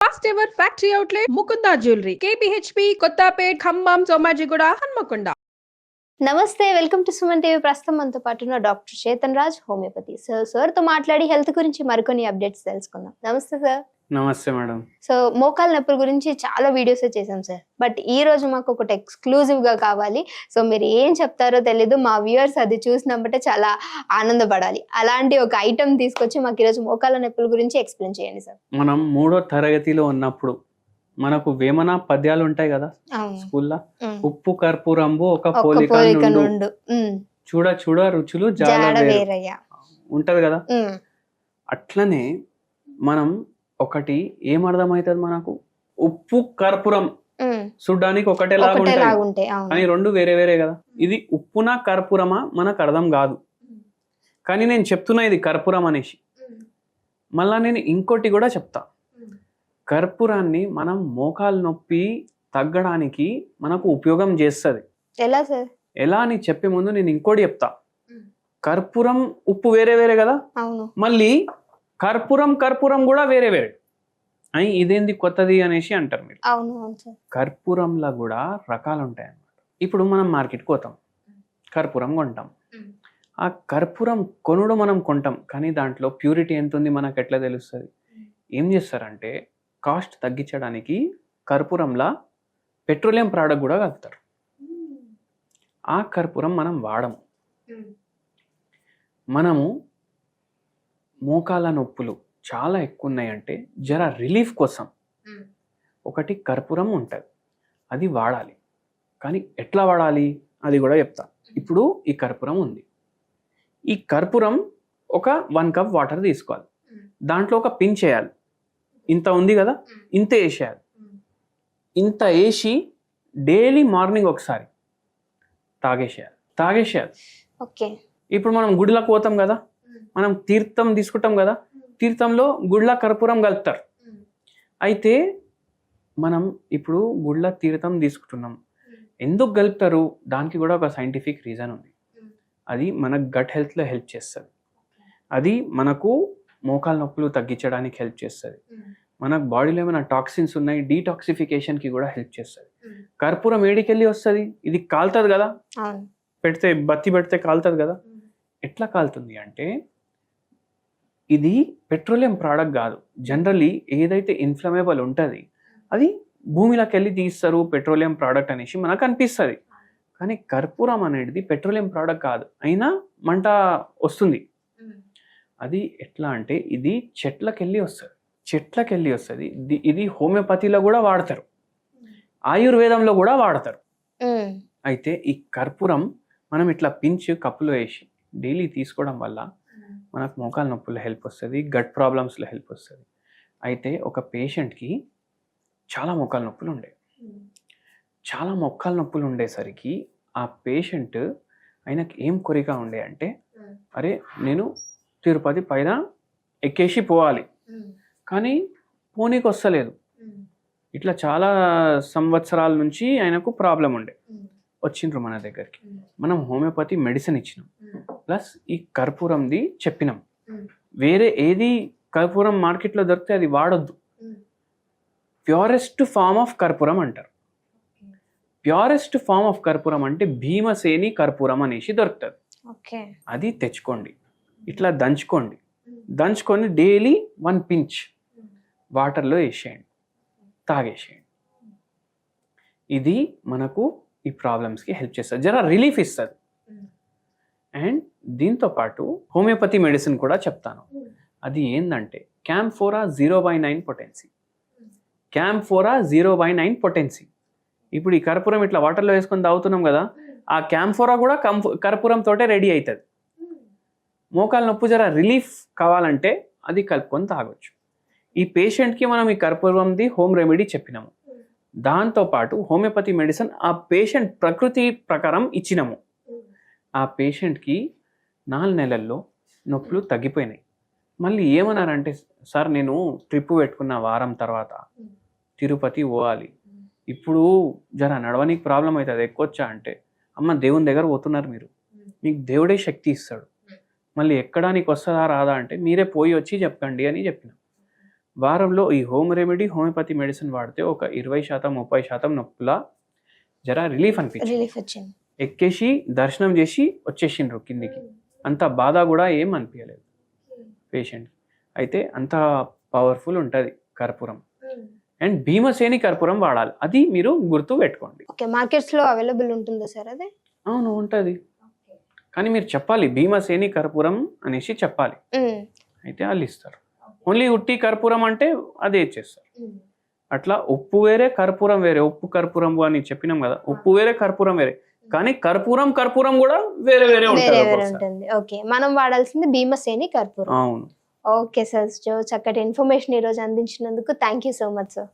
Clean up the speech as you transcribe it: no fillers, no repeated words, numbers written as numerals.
First ever factory outlet Mukunda jewellery KPHB Kothapet Khammam Somajiguda Hanamkonda. నమస్తే, welcome to Suman TV. ప్రస్తుతం మనతో పాటు ఉన్న doctor Chetan Raj, homeopathy sir తో మాట్లాడి హెల్త్ గురించి మరికొన్ని అప్డేట్స్ తెలుసుకుందాం. నమస్తే సార్. నమస్తే మేడం. సో మోకాల నొప్పుల గురించి చాలా వీడియోస్ చేసాం సార్, బట్ ఈ రోజు మాకు ఒకటి ఎక్స్క్లూజివ్ గా కావాలి. సో మీరు ఏం చెప్తారో తెలీదు, మా వ్యూవర్స్ అది చూసినప్పుడే చాలా ఆనందపడాలి. అలాంటి ఒక ఐటమ్ తీసుకొచ్చి మాకు ఈరోజు మోకాల నొప్పుల గురించి ఎక్స్ప్లెయిన్ చేయండి సార్. మనం 3వ తరగతిలో ఉన్నప్పుడు మనకు వేమన పద్యాలు ఉంటాయి కదా స్కూల్లో, ఉప్పు కర్పూరంబు ఒక పోలిక నుండు, చూడ చూడ రుచులు జాడ వేరయ్య ఉంటది కదా. అట్లనే మనం ఒకటి ఏమర్థమవుతుంది మనకు, ఉప్పు కర్పూరం చూడ్డానికి ఒకటేలాగా ఉంటాయి కానీ రెండు వేరే వేరే కదా. ఇది ఉప్పునా కర్పూరమా మనకు అర్థం కాదు, కానీ నేను చెప్తున్నా ఇది కర్పూరం అనేసి. మళ్ళా నేను ఇంకోటి కూడా చెప్తా, కర్పూరాన్ని మనం మోకాలు నొప్పి తగ్గడానికి మనకు ఉపయోగం చేస్తుంది. ఎలా సార్? ఎలా అని చెప్పే ముందు నేను ఇంకోటి చెప్తా. కర్పూరం ఉప్పు వేరే వేరే కదా, మళ్ళీ కర్పూరం కర్పూరం కూడా వేరే వేరే. అని ఇదేంది కొత్తది అనేసి అంటారు మీరు. కర్పూరంలో కూడా రకాలు ఉంటాయి అన్నమాట. ఇప్పుడు మనం మార్కెట్కి పోతాం, కర్పూరం కొంటాం. ఆ కర్పూరం కొనుడు మనం కొంటాం, కానీ దాంట్లో ప్యూరిటీ ఎంత ఉంది మనకు ఎట్లా తెలుస్తుంది? ఏం చేస్తారంటే కాస్ట్ తగ్గించడానికి కర్పూరంలా పెట్రోలియం ప్రోడక్ట్ కూడా కలుపుతారు. ఆ కర్పూరం మనం వాడము. మనము మోకాల నొప్పులు చాలా ఎక్కువ ఉన్నాయంటే జర రిలీఫ్ కోసం ఒకటి కర్పూరం ఉంటుంది, అది వాడాలి. కానీ ఎట్లా వాడాలి అది కూడా చెప్తా. ఇప్పుడు ఈ కర్పూరం ఉంది, ఈ కర్పూరం ఒక 1 కప్ వాటర్ తీసుకోవాలి, దాంట్లో ఒక పించ్ వేయాలి. ఇంత ఉంది కదా, ఇంత వేసేయాలి. ఇంత వేసి డైలీ మార్నింగ్ ఒకసారి తాగేసేయాలి. ఇప్పుడు మనం గుడిలోకి పోతాం కదా, మనం తీర్థం తీసుకుంటాం కదా, తీర్థంలో గుడిలో కర్పూరం కలుపుతారు. అయితే మనం ఇప్పుడు గుడిలో తీర్థం తీసుకుంటున్నాం, ఎందుకు కలుపుతారు? దానికి కూడా ఒక సైంటిఫిక్ రీజన్ ఉంది. అది మన గట్ హెల్త్లో హెల్ప్ చేస్తుంది, అది మనకు మోకాల నొప్పులు తగ్గించడానికి హెల్ప్ చేస్తుంది, మన బాడీలో ఏమైనా టాక్సిన్స్ ఉన్నాయి డీటాక్సిఫికేషన్కి కూడా హెల్ప్ చేస్తుంది. కర్పూరం ఏడికెళ్ళి వస్తుంది? ఇది కాలుతుంది కదా, బత్తి పెడితే కాలుతుంది కదా. ఎట్లా కాలుతుంది అంటే ఇది పెట్రోలియం ప్రోడక్ట్ కాదు. జనరల్లీ ఏదైతే ఇన్ఫ్లమేబుల్ ఉంటుంది అది భూమిలోకి వెళ్ళి తీస్తారు పెట్రోలియం ప్రోడక్ట్ అనేసి మనకు అనిపిస్తుంది. కానీ కర్పూరం అనేది పెట్రోలియం ప్రోడక్ట్ కాదు, అయినా మంట వస్తుంది. అది ఎట్లా అంటే ఇది చెట్లకెళ్ళి వస్తుంది. ఇది హోమియోపతిలో కూడా వాడతారు, ఆయుర్వేదంలో కూడా వాడతారు. అయితే ఈ కర్పూరం మనం ఇట్లా పించ్ కప్పులో వేసి డైలీ తీసుకోవడం వల్ల మనకు మోకాల నొప్పుల్లో హెల్ప్ వస్తుంది, గట్ ప్రాబ్లమ్స్లో హెల్ప్ వస్తుంది. అయితే ఒక పేషెంట్కి చాలా మోకాల నొప్పులు ఉండేసరికి ఆ పేషెంట్ ఆయనకి ఏం కోరిక ఉండే అంటే, అరే నేను తిరుపతి పైన ఎక్కేసి పోవాలి, కానీ పోనీకి వస్తలేదు. ఇట్లా చాలా సంవత్సరాల నుంచి ఆయనకు ప్రాబ్లం ఉండే. వచ్చిండ్రు మన దగ్గరికి, మనం హోమియోపతి మెడిసిన్ ఇచ్చినాం, ప్లస్ ఈ కర్పూరంది చెప్పినాం. వేరే ఏది కర్పూరం మార్కెట్లో దొరికితే అది వాడొద్దు. ప్యూరెస్ట్ ఫామ్ ఆఫ్ కర్పూరం అంటారు. ప్యూరెస్ట్ ఫామ్ ఆఫ్ కర్పూరం అంటే భీమసేని కర్పూరం అనేసి దొరుకుతుంది. అది తెచ్చుకోండి, ఇట్లా దంచుకొని డైలీ 1 పించ్ వాటర్లో వేసేయండి, తాగేసేయండి. ఇది మనకు ఈ ప్రాబ్లమ్స్కి హెల్ప్ చేస్తుంది, జర రిలీఫ్ ఇస్తుంది. అండ్ దీంతో పాటు హోమియోపతి మెడిసిన్ కూడా చెప్తాను. అది ఏంటంటే క్యాంఫోరా 0/9 పొటెన్సీ. క్యాంఫోరా 0/9 పొటెన్సీ. ఇప్పుడు ఈ కర్పూరం ఇట్లా వాటర్లో వేసుకొని తాగుతున్నాం కదా, ఆ క్యాంఫోరా కూడా కర్పూరం తోటే రెడీ అవుతుంది. మోకాల నొప్పి జర రిలీఫ్ కావాలంటే అది కలుపుకొని తాగొచ్చు. ఈ పేషెంట్కి మనం ఈ కర్పూరంది హోమ్ రెమెడీ చెప్పినాము, దాంతోపాటు హోమియోపతి మెడిసిన్ ఆ పేషెంట్ ప్రకృతి ప్రకారం ఇచ్చినాము. ఆ పేషెంట్కి 4 నెలల్లో నొప్పులు తగ్గిపోయినాయి. మళ్ళీ ఏమన్నారంటే, సార్ నేను ట్రిప్ పెట్టుకున్న వారం తర్వాత తిరుపతి పోవాలి, ఇప్పుడు జర నడవనికి ప్రాబ్లం అవుతుంది, ఎక్కొచ్చా అంటే, అమ్మ దేవుని దగ్గర పోతున్నారు మీరు, మీకు దేవుడే శక్తి ఇస్తాడు, మళ్ళీ ఎక్కడానికి వస్తుందా రాదా అంటే మీరే పోయి వచ్చి చెప్పండి అని చెప్పిన. వారంలో ఈ హోమ్ రెమెడీ హోమియోపతి మెడిసిన్ వాడితే ఒక 20% 30% నొప్పుల జర రిలీఫ్ అనిపించింది. రిలీఫ్ వచ్చింది. ఎక్కేసి దర్శనం చేసి వచ్చేసిండ్రు కిందికి. అంత బాధ కూడా ఏం అనిపించలేదు పేషెంట్. అయితే అంత పవర్ఫుల్ ఉంటుంది కర్పూరం. అండ్ భీమసేని కర్పూరం వాడాలి, అది మీరు గుర్తు పెట్టుకోండి. ఓకే, మార్కెట్స్ లో అవైలబుల్ ఉంటుందా సార్ అది? అవును ఉంటుంది, కానీ మీరు చెప్పాలి భీమసేని కర్పూరం అనేసి చెప్పాలి. అయితే వాళ్ళు ఇస్తారు. ఓన్లీ ఉట్టి కర్పూరం అంటే అదే ఇచ్చేస్తారు. అట్లా ఉప్పు వేరే కర్పూరం వేరే. ఉప్పు కర్పూరం అని చెప్పినాం కదా, ఉప్పు వేరే కర్పూరం వేరే, కానీ కర్పూరం కూడా వేరే వేరే ఉంటుంది. ఓకే, మనం వాడాల్సింది భీమసేని కర్పూరం. అవును. ఓకే సార్, చక్కటి ఇన్ఫర్మేషన్ ఈ రోజు అందించినందుకు thank you so much sir.